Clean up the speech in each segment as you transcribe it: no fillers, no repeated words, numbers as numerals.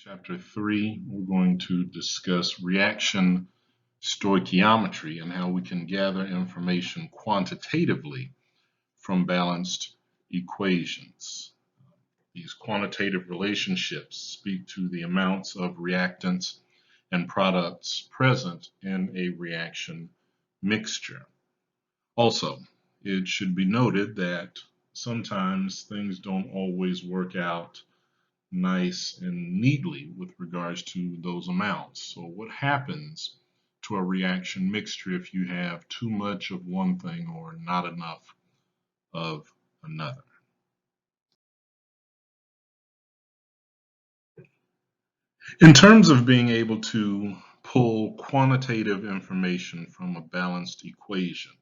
Chapter 3, we're going to discuss reaction stoichiometry and how we can gather information quantitatively from balanced equations. These quantitative relationships speak to the amounts of reactants and products present in a reaction mixture. Also, it should be noted that sometimes things don't always work out nice and neatly with regards to those amounts. So what happens to a reaction mixture if you have too much of one thing or not enough of another? In terms of being able to pull quantitative information from a balanced equation,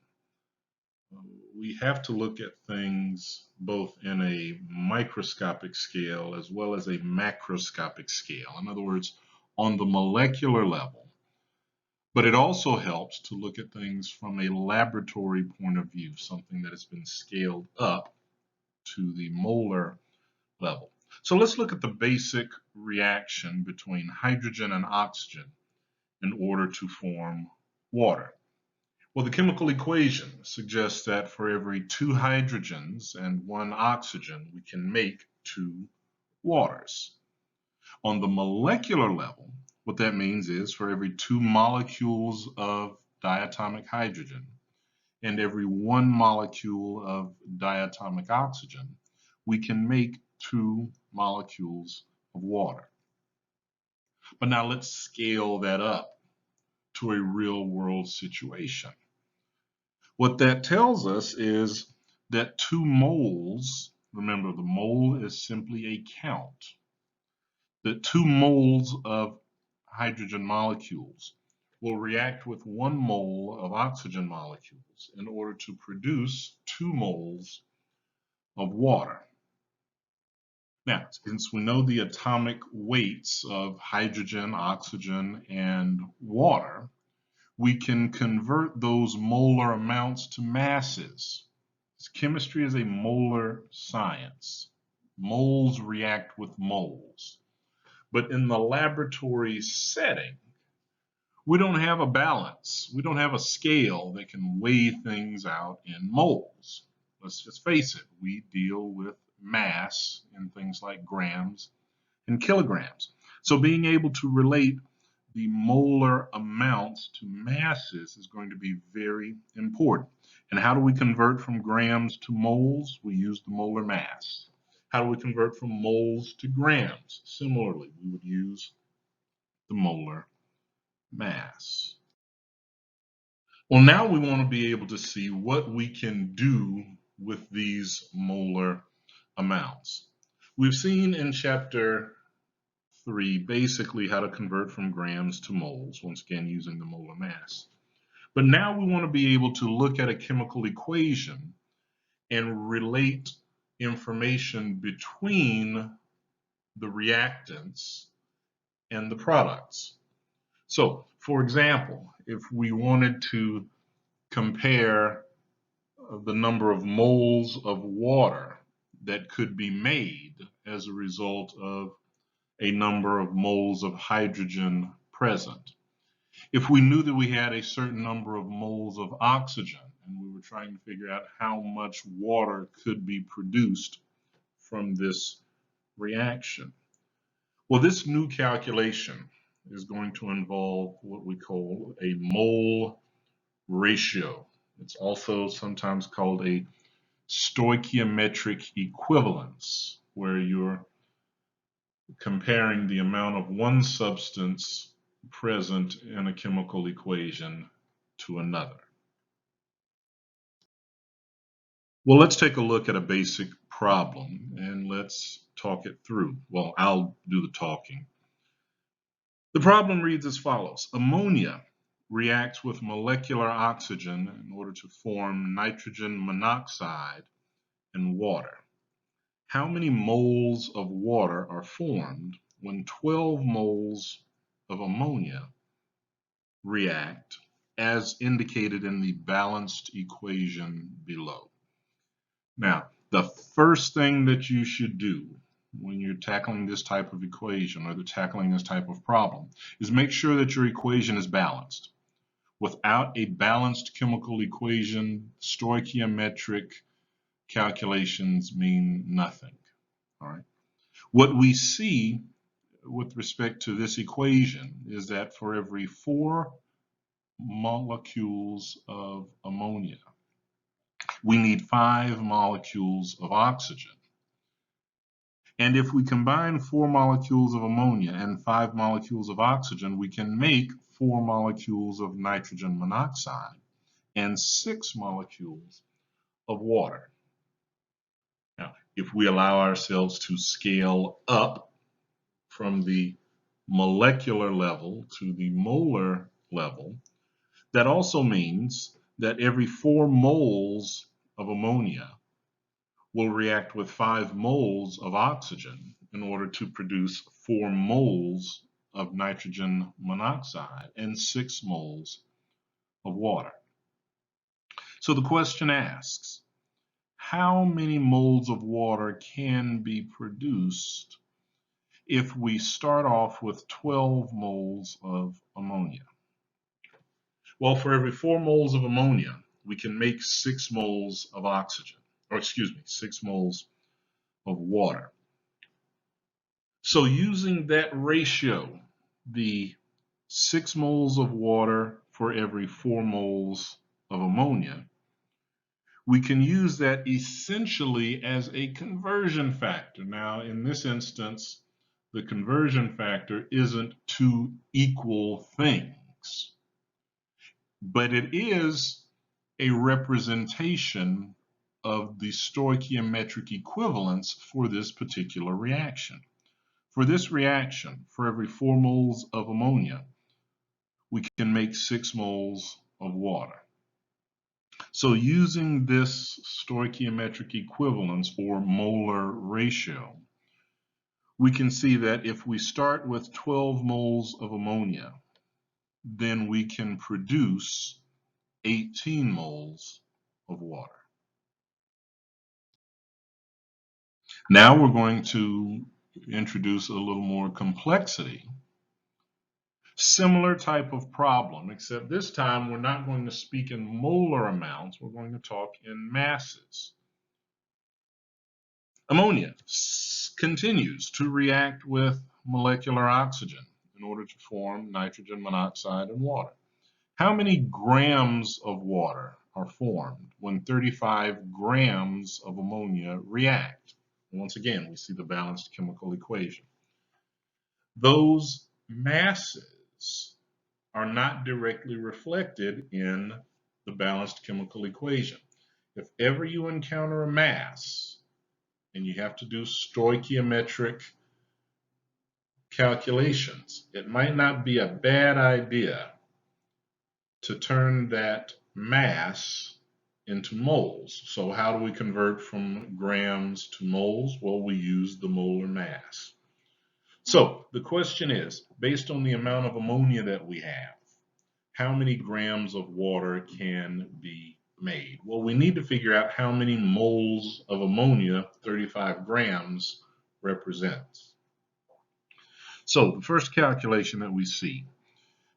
we have to look at things both in a microscopic scale as well as a macroscopic scale. In other words, on the molecular level. But it also helps to look at things from a laboratory point of view, something that has been scaled up to the molar level. So let's look at the basic reaction between hydrogen and oxygen in order to form water. Well, the chemical equation suggests that for every 2 hydrogens and 1 oxygen, we can make 2 waters. On the molecular level, what that means is for every 2 molecules of diatomic hydrogen and every 1 molecule of diatomic oxygen, we can make 2 molecules of water. But now let's scale that up to a real world situation. What that tells us is that 2 moles, remember the mole is simply a count, that 2 moles of hydrogen molecules will react with 1 mole of oxygen molecules in order to produce 2 moles of water. Now, since we know the atomic weights of hydrogen, oxygen, and water, we can convert those molar amounts to masses. Chemistry is a molar science. Moles react with moles. But in the laboratory setting, we don't have a balance. We don't have a scale that can weigh things out in moles. Let's just face it, we deal with mass in things like grams and kilograms. So being able to relate the molar amounts to masses is going to be very important. And how do we convert from grams to moles? We use the molar mass. How do we convert from moles to grams? Similarly, we would use the molar mass. Well, now we want to be able to see what we can do with these molar amounts. We've seen in chapter 3 basically how to convert from grams to moles, once again using the molar mass. But now we want to be able to look at a chemical equation and relate information between the reactants and the products. So, for example, if we wanted to compare the number of moles of water that could be made as a result of a number of moles of hydrogen present. If we knew that we had a certain number of moles of oxygen and we were trying to figure out how much water could be produced from this reaction. Well, this new calculation is going to involve what we call a mole ratio. It's also sometimes called a stoichiometric equivalence, where you're comparing the amount of one substance present in a chemical equation to another. Well, let's take a look at a basic problem and let's talk it through. Well, I'll do the talking. The problem reads as follows. Ammonia reacts with molecular oxygen in order to form nitrogen monoxide and water. How many moles of water are formed when 12 moles of ammonia react as indicated in the balanced equation below? Now, the first thing that you should do when you're tackling this type of equation or tackling this type of problem is make sure that your equation is balanced. Without a balanced chemical equation, stoichiometric calculations mean nothing. All right. What we see with respect to this equation is that for every 4 molecules of ammonia, we need 5 molecules of oxygen. And if we combine 4 molecules of ammonia and 5 molecules of oxygen, we can make 4 molecules of nitrogen monoxide and 6 molecules of water. Now, if we allow ourselves to scale up from the molecular level to the molar level, that also means that every 4 moles of ammonia will react with 5 moles of oxygen in order to produce 4 moles of nitrogen monoxide and 6 moles of water. So the question asks, how many moles of water can be produced if we start off with 12 moles of ammonia? Well, for every 4 moles of ammonia, we can make 6 moles of oxygen, or excuse me, 6 moles of water. So using that ratio, the 6 moles of water for every 4 moles of ammonia, we can use that essentially as a conversion factor. Now, in this instance, the conversion factor isn't 2 equal things, but it is a representation of the stoichiometric equivalence for this particular reaction. For this reaction, for every 4 moles of ammonia, we can make 6 moles of water. So using this stoichiometric equivalence or molar ratio, we can see that if we start with 12 moles of ammonia, then we can produce 18 moles of water. Now we're going to introduce a little more complexity. Similar type of problem, except this time we're not going to speak in molar amounts, we're going to talk in masses. Ammonia continues to react with molecular oxygen in order to form nitrogen monoxide and water. How many grams of water are formed when 35 grams of ammonia react? Once again, we see the balanced chemical equation. Those masses are not directly reflected in the balanced chemical equation. If ever you encounter a mass and you have to do stoichiometric calculations, it might not be a bad idea to turn that mass into moles. So how do we convert from grams to moles? Well, we use the molar mass. So the question is, based on the amount of ammonia that we have, how many grams of water can be made? Well, we need to figure out how many moles of ammonia 35 grams represents. So the first calculation that we see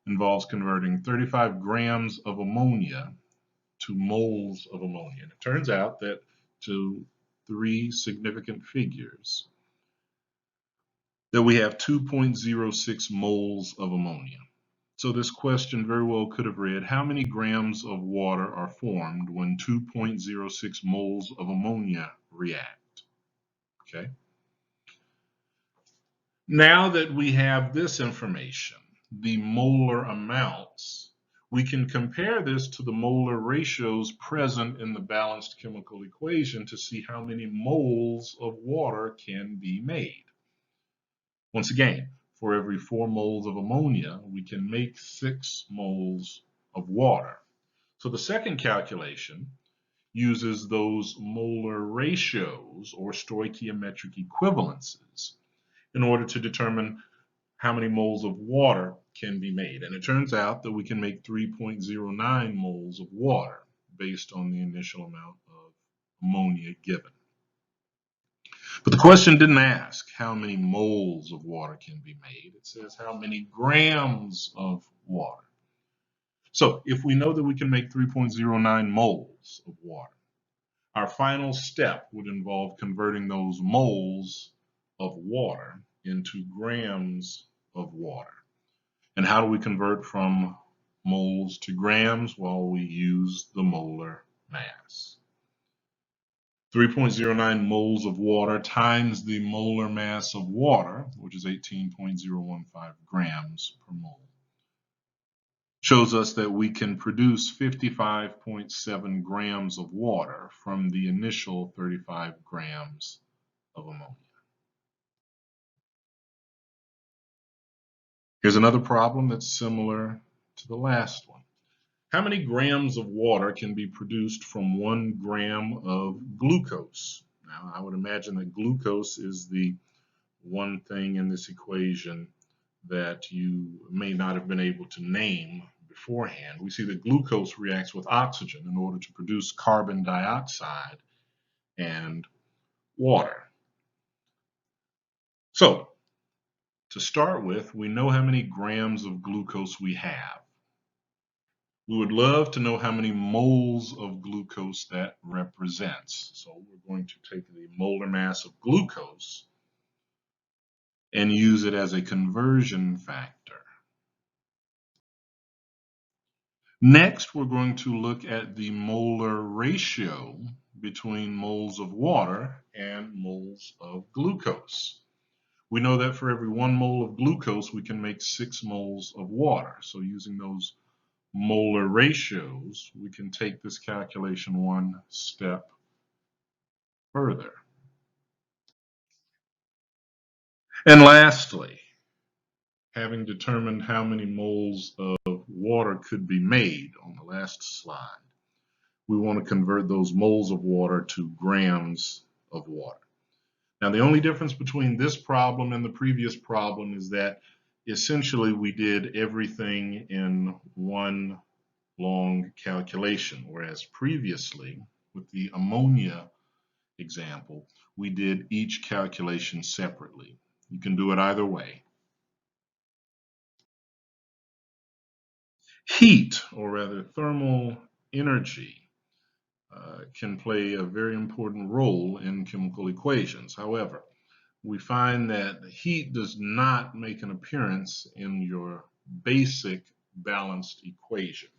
involves converting 35 grams of ammonia to moles of ammonia. And it turns out that to 3 significant figures that we have 2.06 moles of ammonia. So this question very well could have read, how many grams of water are formed when 2.06 moles of ammonia react? Okay. Now that we have this information, the molar amounts, we can compare this to the molar ratios present in the balanced chemical equation to see how many moles of water can be made. Once again, for every 4 moles of ammonia, we can make 6 moles of water. So the second calculation uses those molar ratios or stoichiometric equivalences in order to determine how many moles of water can be made. And it turns out that we can make 3.09 moles of water based on the initial amount of ammonia given. But the question didn't ask how many moles of water can be made. It says how many grams of water. So if we know that we can make 3.09 moles of water, our final step would involve converting those moles of water into grams of water. And how do we convert from moles to grams? Well, we use the molar mass. 3.09 moles of water times the molar mass of water, which is 18.015 grams per mole, shows us that we can produce 55.7 grams of water from the initial 35 grams of ammonia. Here's another problem that's similar to the last one. How many grams of water can be produced from 1 gram of glucose? Now, I would imagine that glucose is the one thing in this equation that you may not have been able to name beforehand. We see that glucose reacts with oxygen in order to produce carbon dioxide and water. So, to start with, we know how many grams of glucose we have. We would love to know how many moles of glucose that represents. So we're going to take the molar mass of glucose and use it as a conversion factor. Next, we're going to look at the molar ratio between moles of water and moles of glucose. We know that for every 1 mole of glucose, we can make 6 moles of water. So using those molar ratios, we can take this calculation one step further. And lastly, having determined how many moles of water could be made on the last slide, we want to convert those moles of water to grams of water. Now, the only difference between this problem and the previous problem is that essentially we did everything in one long calculation, whereas previously with the ammonia example, we did each calculation separately. You can do it either way. Heat, or rather thermal energy, can play a very important role in chemical equations. However, we find that heat does not make an appearance in your basic balanced equation.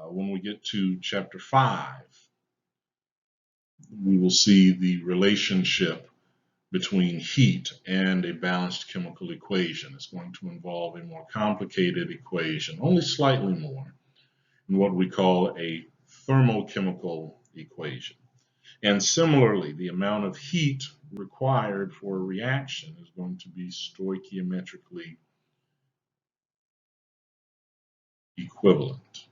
When we get to chapter 5, we will see the relationship between heat and a balanced chemical equation. It's going to involve a more complicated equation, only slightly more, in what we call a thermochemical equation. And similarly, the amount of heat required for a reaction is going to be stoichiometrically equivalent.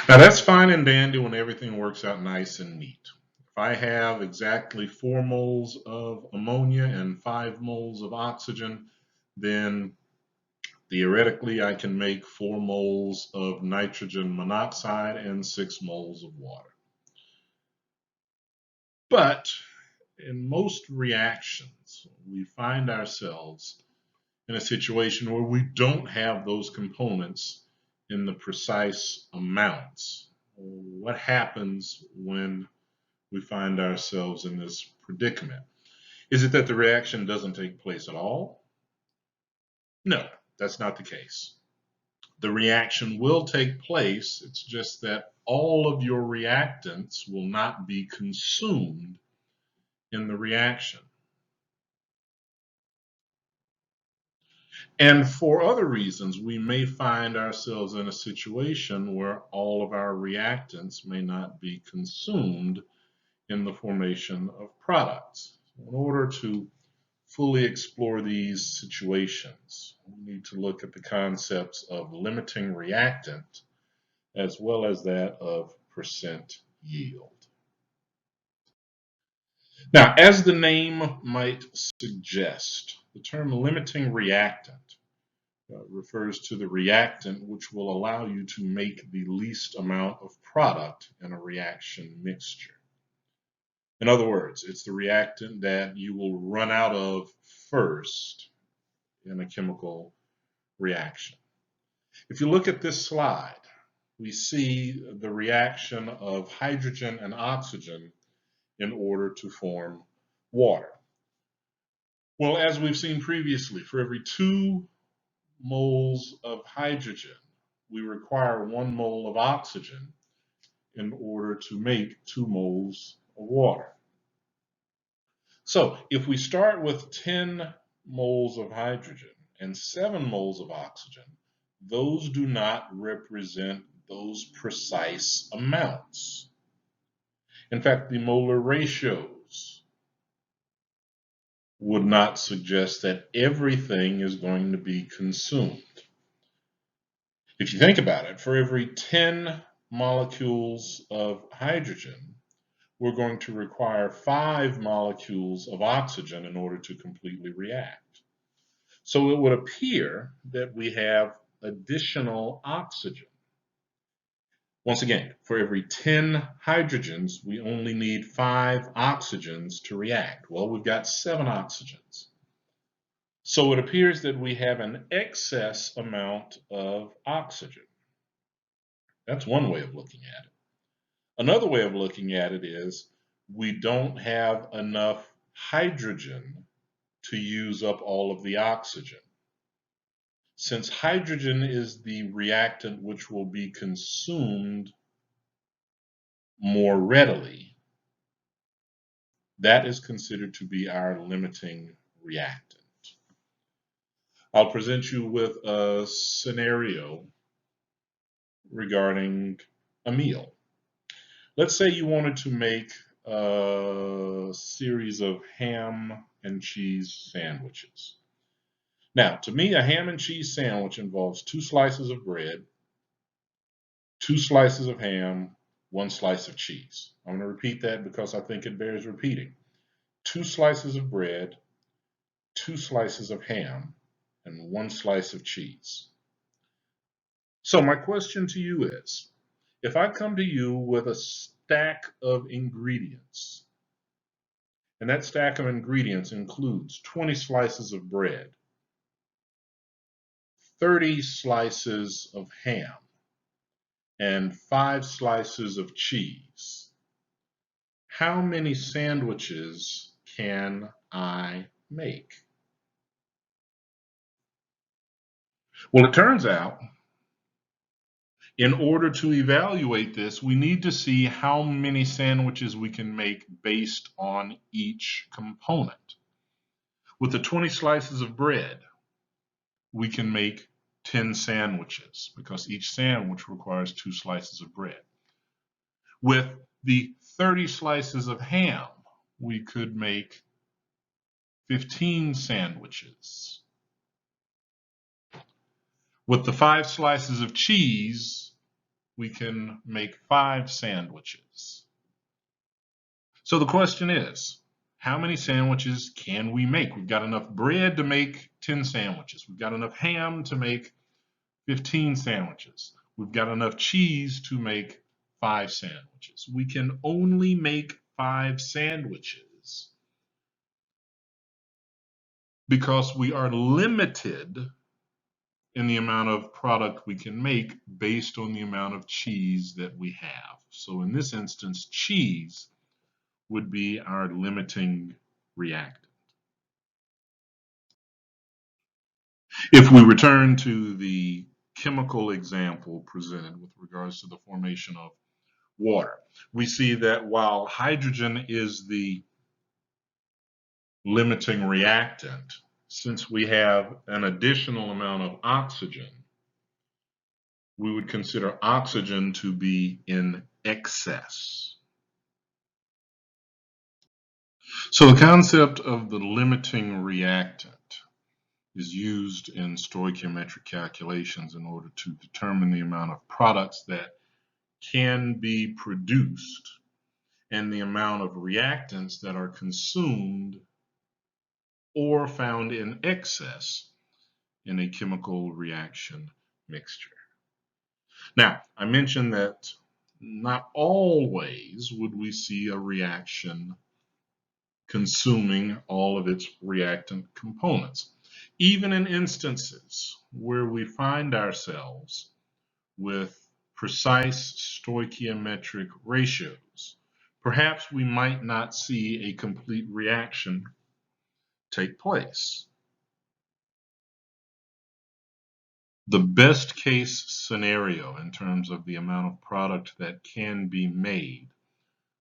Now that's fine and dandy when everything works out nice and neat. If I have exactly 4 moles of ammonia and 5 moles of oxygen, then theoretically I can make 4 moles of nitrogen monoxide and 6 moles of water. But in most reactions, we find ourselves in a situation where we don't have those components in the precise amounts. What happens when we find ourselves in this predicament? Is it that the reaction doesn't take place at all? No, that's not the case. The reaction will take place, it's just that all of your reactants will not be consumed in the reaction. And for other reasons, we may find ourselves in a situation where all of our reactants may not be consumed in the formation of products. In order to fully explore these situations, we need to look at the concepts of limiting reactant as well as that of percent yield. Now, as the name might suggest, the term limiting reactant refers to the reactant which will allow you to make the least amount of product in a reaction mixture. In other words, it's the reactant that you will run out of first in a chemical reaction. If you look at this slide, we see the reaction of hydrogen and oxygen in order to form water. Well, as we've seen previously, for every 2 moles of hydrogen, we require 1 mole of oxygen in order to make 2 moles of water. So if we start with 10 moles of hydrogen and 7 moles of oxygen, those do not represent those precise amounts. In fact, the molar ratios would not suggest that everything is going to be consumed. If you think about it, for every 10 molecules of hydrogen, we're going to require 5 molecules of oxygen in order to completely react. So it would appear that we have additional oxygen. Once again, for every 10 hydrogens, we only need 5 oxygens to react. Well, we've got 7 oxygens. So it appears that we have an excess amount of oxygen. That's one way of looking at it. Another way of looking at it is we don't have enough hydrogen to use up all of the oxygen. Since hydrogen is the reactant which will be consumed more readily, that is considered to be our limiting reactant. I'll present you with a scenario regarding a meal. Let's say you wanted to make a series of ham and cheese sandwiches. Now, to me, a ham and cheese sandwich involves 2 slices of bread, 2 slices of ham, 1 slice of cheese. I'm going to repeat that because I think it bears repeating. 2 slices of bread, 2 slices of ham, and 1 slice of cheese. So my question to you is, if I come to you with a stack of ingredients, and that stack of ingredients includes 20 slices of bread, 30 slices of ham, and 5 slices of cheese, how many sandwiches can I make? Well, it turns out, in order to evaluate this, we need to see how many sandwiches we can make based on each component. With the 20 slices of bread, we can make 10 sandwiches because each sandwich requires 2 slices of bread. With the 30 slices of ham, we could make 15 sandwiches. With the 5 slices of cheese, we can make 5 sandwiches. So the question is, how many sandwiches can we make? We've got enough bread to make 10 sandwiches. We've got enough ham to make 15 sandwiches. We've got enough cheese to make 5 sandwiches. We can only make 5 sandwiches because we are limited in the amount of product we can make based on the amount of cheese that we have. So in this instance, cheese would be our limiting reactant. If we return to the chemical example presented with regards to the formation of water, we see that while hydrogen is the limiting reactant, since we have an additional amount of oxygen, we would consider oxygen to be in excess. So the concept of the limiting reactant is used in stoichiometric calculations in order to determine the amount of products that can be produced and the amount of reactants that are consumed or found in excess in a chemical reaction mixture. Now, I mentioned that not always would we see a reaction consuming all of its reactant components. Even in instances where we find ourselves with precise stoichiometric ratios, perhaps we might not see a complete reaction take place. The best case scenario in terms of the amount of product that can be made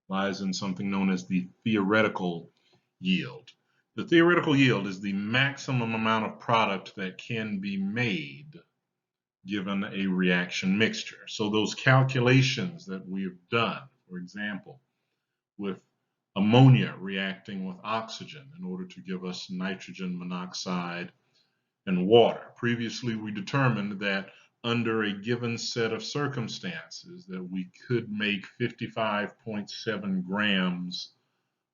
lies in something known as the theoretical yield. The theoretical yield is the maximum amount of product that can be made given a reaction mixture. So those calculations that we've done, for example, with ammonia reacting with oxygen in order to give us nitrogen monoxide and water. Previously, we determined that under a given set of circumstances that we could make 55.7 grams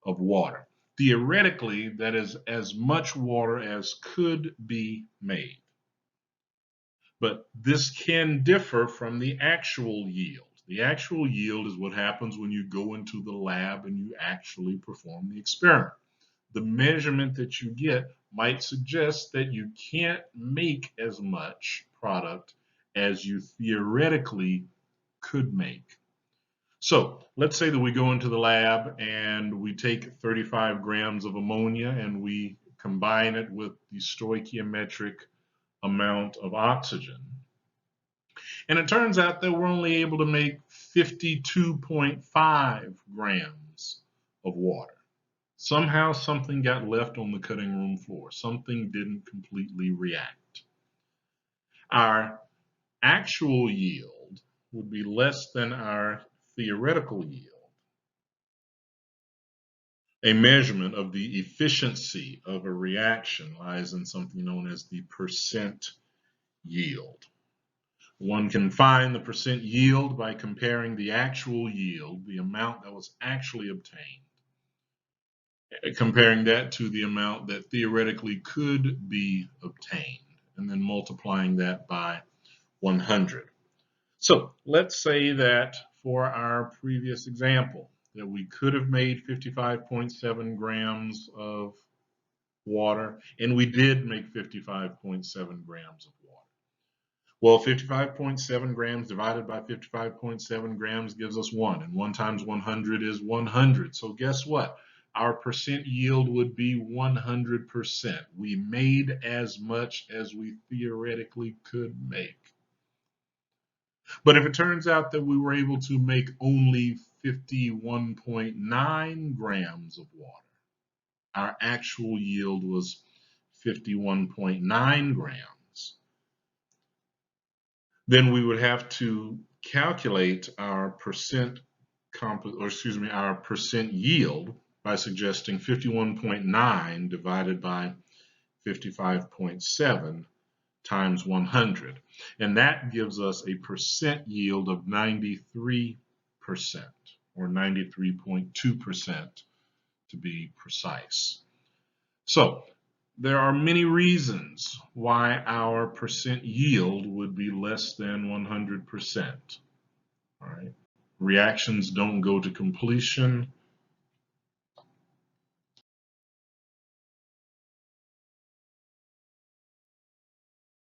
of water. Theoretically, that is as much water as could be made. But this can differ from the actual yield. The actual yield is what happens when you go into the lab and you actually perform the experiment. The measurement that you get might suggest that you can't make as much product as you theoretically could make. So let's say that we go into the lab and we take 35 grams of ammonia and we combine it with the stoichiometric amount of oxygen. And it turns out that we're only able to make 52.5 grams of water. Somehow something got left on the cutting room floor. Something didn't completely react. Our actual yield would be less than our theoretical yield. A measurement of the efficiency of a reaction lies in something known as the percent yield. One can find the percent yield by comparing the actual yield, the amount that was actually obtained, comparing that to the amount that theoretically could be obtained, and then multiplying that by 100. So let's say that for our previous example, that we could have made 55.7 grams of water, and we did make 55.7 grams of water. Well, 55.7 grams divided by 55.7 grams gives us 1, and 1 times 100 is 100. So guess what? Our percent yield would be 100%. We made as much as we theoretically could make. But if it turns out that we were able to make only 51.9 grams of water, our actual yield was 51.9 grams, then we would have to calculate our percent yield by suggesting 51.9 divided by 55.7 times 100. And that gives us a percent yield of 93%, or 93.2% to be precise. So there are many reasons why our percent yield would be less than 100%. All right. Reactions don't go to completion